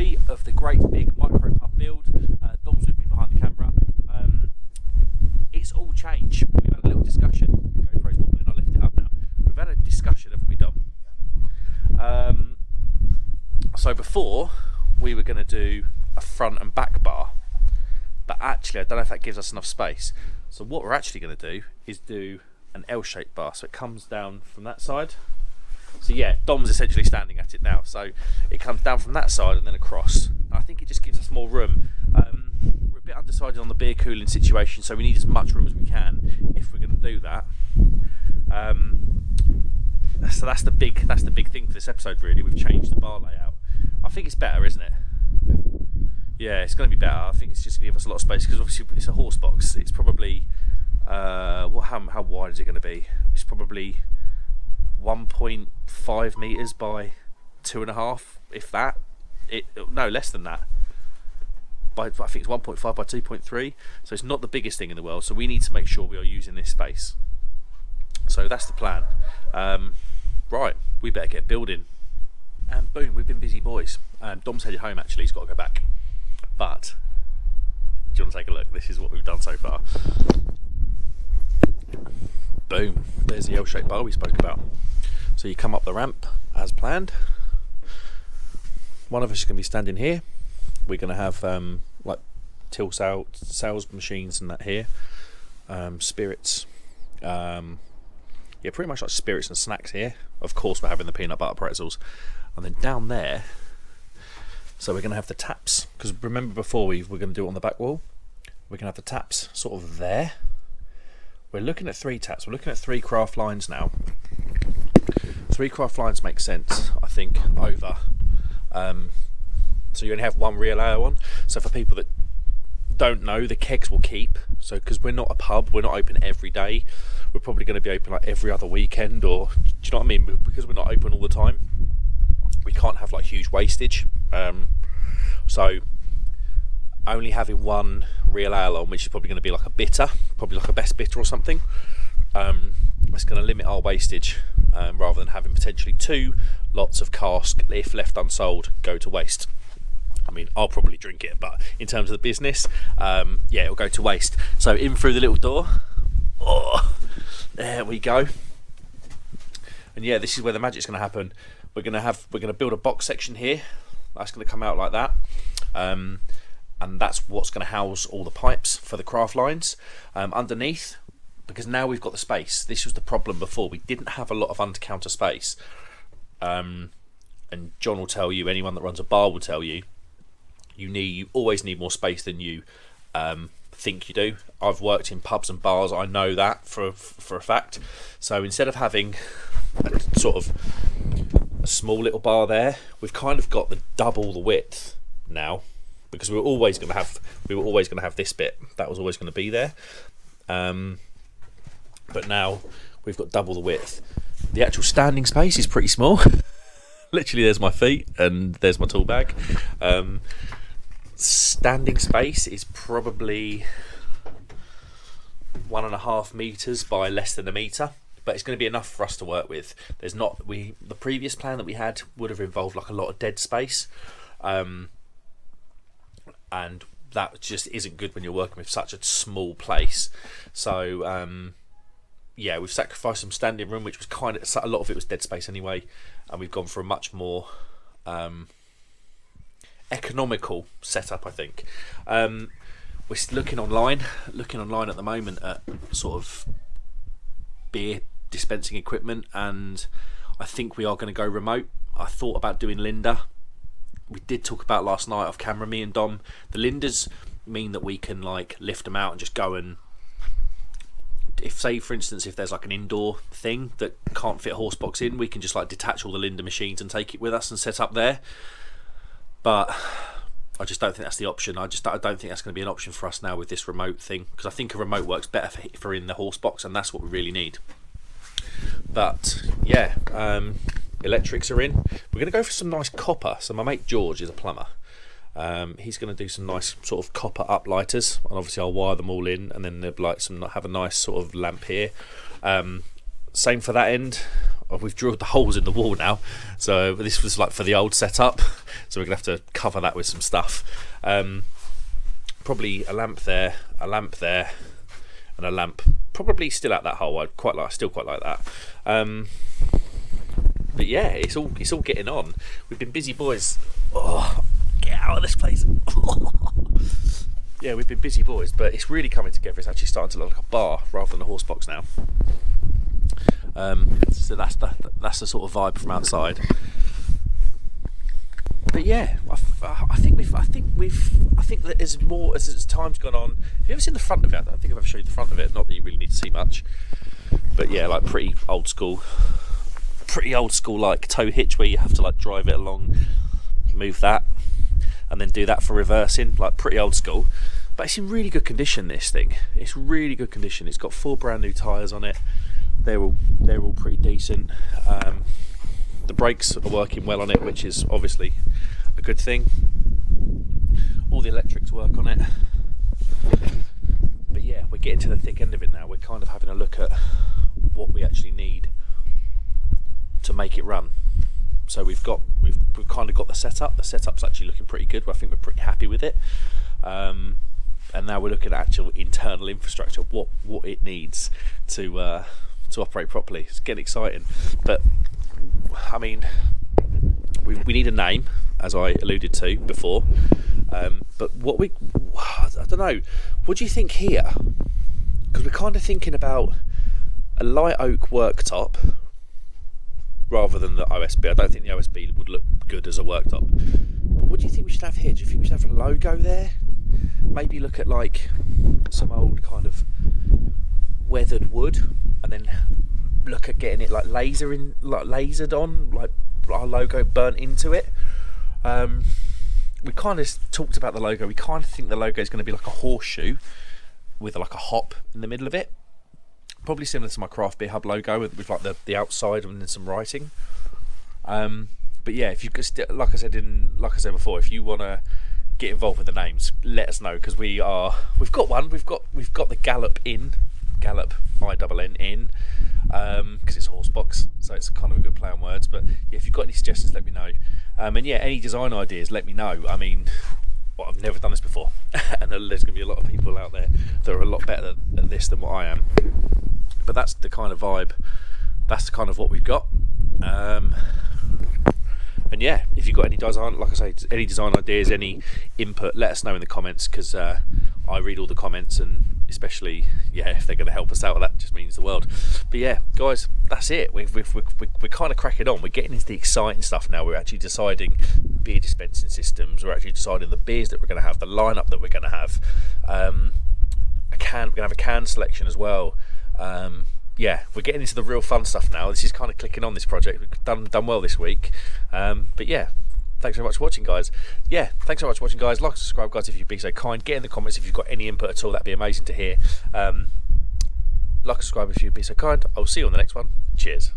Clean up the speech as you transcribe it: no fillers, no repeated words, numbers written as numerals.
Ep.3 of the great big micro pub build. Dom's with me behind the camera. It's all changed. We've had a little discussion. GoPro's wobbling, I'll lift it up now. We've had a discussion, haven't we, Dom? So before, we were going to do a front and back bar. But actually, I don't know if that gives us enough space. So what we're actually going to do is do an L-shaped bar. So it comes down from that side. So yeah, Dom's essentially standing at it now. So it comes down from that side and then across. I think it just gives us more room. We're a bit undecided on the beer cooling situation, so we need as much room as we can if we're going to do that. So that's the big thing for this episode. Really, we've changed the bar layout. I think it's better, isn't it? Yeah, it's going to be better. I think it's just going to give us a lot of space because obviously it's a horse box. It's probably how wide is it going to be? It's probably 1.5 meters by 2.5, if that. No, less than that. I think it's 1.5 by 2.3. So it's not the biggest thing in the world. So we need to make sure we are using this space. So that's the plan. Right, we better get building. And boom, we've been busy boys. Dom's headed home actually. He's got to go back. But do you want to take a look? This is what we've done so far. Boom, there's the L-shaped bar we spoke about. So you come up the ramp as planned. One of us is going to be standing here. We're going to have like till sales machines and that here. Spirits. Yeah, pretty much like spirits and snacks here. Of course we're having the peanut butter pretzels. And then down there, so we're going to have the taps. Because remember before we're going to do it on the back wall. We're going to have the taps sort of there. We're looking at 3 taps. We're looking at 3 craft lines now. 3 craft lines make sense, I think, over. So you only have 1 real ale on. So for people that don't know, the kegs will keep. So because we're not a pub, we're not open every day. We're probably going to be open like every other weekend, or do you know what I mean? Because we're not open all the time, we can't have like huge wastage. So only having 1 real ale on, which is probably going to be like a bitter, probably like a best bitter or something. It's going to limit our wastage rather than having potentially 2 lots of cask, if left unsold, go to waste. I mean, I'll probably drink it, but in terms of the business, yeah, it'll go to waste. So in through the little door. Oh, there we go. And yeah, this is where the magic's going to happen. We're going to build a box section here. That's going to come out like that. And that's what's going to house all the pipes for the craft lines. Underneath, because now we've got the space. This was the problem before. We didn't have a lot of under-counter space. And John will tell you, anyone that runs a bar will tell you, you always need more space than you think you do. I've worked in pubs and bars. I know that for a fact. So instead of having a sort of a small little bar there, we've kind of got the double the width now. Because we were always going to have this bit that was always going to be there, but now we've got double the width. The actual standing space is pretty small. Literally, there's my feet and there's my tool bag. Standing space is probably 1.5 meters by less than a meter, but it's going to be enough for us to work with. The previous plan that we had would have involved like a lot of dead space. And that just isn't good when you're working with such a small place. So yeah, we've sacrificed some standing room, which was a lot of it was dead space anyway, and we've gone for a much more economical setup, I think. We're looking online at the moment at sort of beer dispensing equipment, and I think we are going to go remote. I thought about doing Linda. We did talk about last night off camera, me and Dom. The Linders mean that we can like lift them out and just go and, for instance, if there's like an indoor thing that can't fit a horse box in, we can just like detach all the Linda machines and take it with us and set up there. But I just don't think that's the option. I don't think that's going to be an option for us now with this remote thing, because I think a remote works better for in the horse box, and that's what we really need. But yeah, electrics are in. We're going to go for some nice copper. So my mate George is a plumber. He's going to do some nice sort of copper uplighters, and obviously I'll wire them all in, and then they'll have a nice sort of lamp here. Same for that end. we've drilled the holes in the wall now. So this was like for the old setup, so we're gonna have to cover that with some stuff. Probably a lamp there, and a lamp probably still at that hole. Still quite like that. But yeah, it's all getting on. We've been busy boys. Oh, get out of this place. Yeah, we've been busy boys, but it's really coming together. It's actually starting to look like a bar rather than a horse box now. So that's the sort of vibe from outside. But yeah, I think that as more as time's gone on. Have you ever seen the front of it? I don't think I've ever showed you the front of it. Not that you really need to see much. But yeah, like pretty old school like tow hitch where you have to like drive it along, move that, and then do that for reversing. Like pretty old school. But it's in really good condition. This thing, it's really good condition. It's got 4 brand new tyres on it. They're all pretty decent. The brakes are working well on it, which is obviously a good thing. All the electrics work on it. But yeah, we're getting to the thick end of it now. We're kind of having a look at what we actually need to make it run. So we've kind of got the setup. The setup's actually looking pretty good. I think we're pretty happy with it. And now we're looking at actual internal infrastructure, what it needs to operate properly. It's getting exciting. But I mean, we need a name, as I alluded to before. But I don't know. What do you think here? Because we're kind of thinking about a light oak worktop rather than the OSB. I don't think the OSB would look good as a worktop. But what do you think we should have here? Do you think we should have a logo there? Maybe look at like some old kind of weathered wood, and then look at getting it like lasered on, like our logo burnt into it. We kind of talked about the logo. We kind of think the logo is going to be like a horseshoe with like a hop in the middle of it, probably similar to my Craft Beer Hub logo with like the outside and then some writing. But yeah, if you could like I said before, if you want to get involved with the names, let us know, because we've got one. We've got the Gallop in. Gallop INN in, because it's a horse box, so it's kind of a good play on words. But yeah, if you've got any suggestions, let me know. And yeah, any design ideas, let me know. I mean, I've never done this before, and there's going to be a lot of people out there that are a lot better at this than what I am. But that's the kind of vibe. That's kind of what we've got. And yeah, if you've got any design, like I say, any design ideas, any input, let us know in the comments, because I read all the comments, and especially, yeah, if they're going to help us out, that just means the world. But yeah, guys, that's it. We're kind of cracking on. We're getting into the exciting stuff now. We're actually deciding beer dispensing systems. We're actually deciding the beers that we're going to have, the lineup that we're going to have. We're going to have a can selection as well. Yeah, we're getting into the real fun stuff now. This is kind of clicking on, this project. We've done well this week. But yeah, thanks very much for watching, guys. Yeah, thanks so much for watching, guys. Like and subscribe, guys, if you'd be so kind. Get in the comments if you've got any input at all. That'd be amazing to hear. Like and subscribe if you'd be so kind. I'll see you on the next one. Cheers.